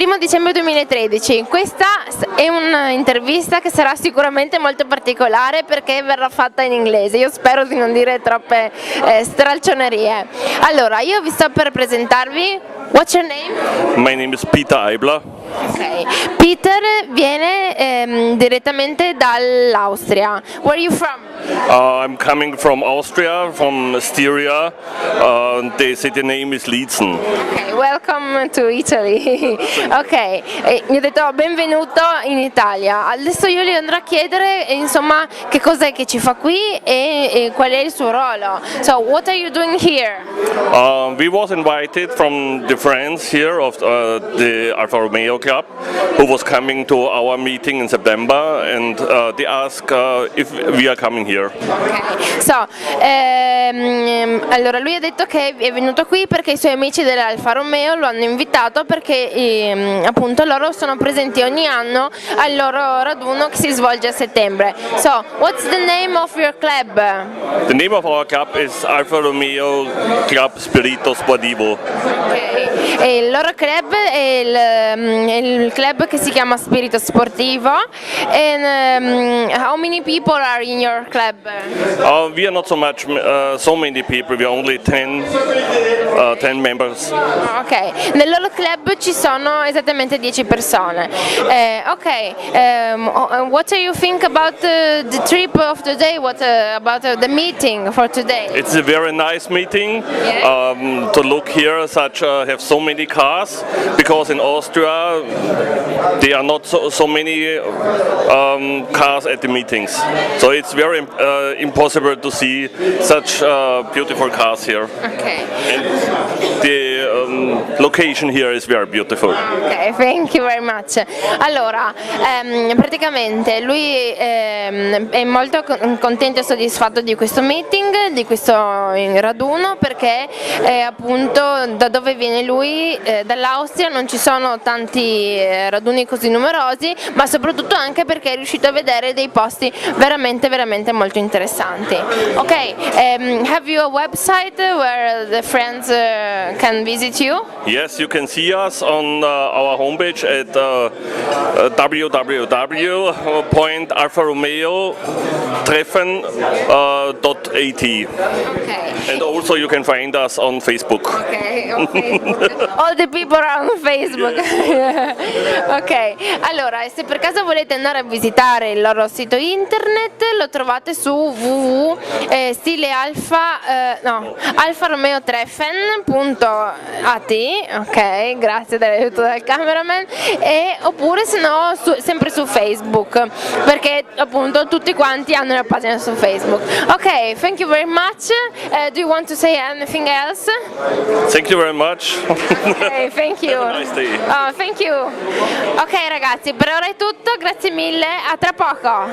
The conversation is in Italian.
1 dicembre 2013, questa è un'intervista che sarà sicuramente molto particolare perché verrà fatta in inglese, io spero di non dire troppe stralcionerie. Allora, io vi sto per presentarvi. What's your name? My name is Peter Eibler. Okay. Peter viene direttamente dall'Austria. Where are you from? I'm coming from Austria, from Styria. The city name is Liezen. Okay, welcome to Italy. Ok, gli ho detto benvenuto in Italia. Adesso io gli andrò a chiedere insomma che cos'è che ci fa qui e qual è il suo ruolo. So, what are you doing here? We was invited from the friends here of the Alfa Romeo Club, who was coming to our meeting in September, and they asked if we are coming here. Ok, so, allora lui ha detto che è venuto qui perché i suoi amici dell'Alfa Romeo lo hanno invitato perché appunto loro sono presenti ogni anno al loro raduno che si svolge a settembre. So, what's the name of your club? The name of our club is Alfa Romeo Club Spirito Sportivo. Okay. E il loro club è il club che si chiama Spirito Sportivo. And how many people are in your club? We are not so much, so many people. We are only 10 members. Ok, nel loro club ci sono esattamente 10 persone. What do you think about the trip of today? What about the meeting for today? It's a very nice meeting. Yeah. To look here, have so many cars, because in Austria there are not so many cars at the meetings. So it's very impossible to see such beautiful cars here. Okay. And the location here is very beautiful. Ok, thank you very much. Allora, praticamente lui è molto contento e soddisfatto di questo meeting, di questo raduno, perché appunto da dove viene lui, dall'Austria, non ci sono tanti raduni così numerosi, ma soprattutto anche perché è riuscito a vedere dei posti veramente molto interessanti. Ok, have you a website where the friends can visit you? Yes, you can see us on our homepage at www.alfaromeotreffen.at. Okay. And also you can find us on Facebook. Okay, on Facebook. All the people are on Facebook. Ok, allora se per caso volete andare a visitare il loro sito internet lo trovate su alfaromeotreffen.at. Ok, grazie dell'aiuto del cameraman. Oppure se no sempre su Facebook, perché appunto tutti quanti hanno una pagina su Facebook. Ok, thank you very much. Do you want to say anything else? Thank you very much. Okay, thank you. Have a nice day. Oh, thank you. Ok ragazzi, per ora è tutto, grazie mille, a tra poco.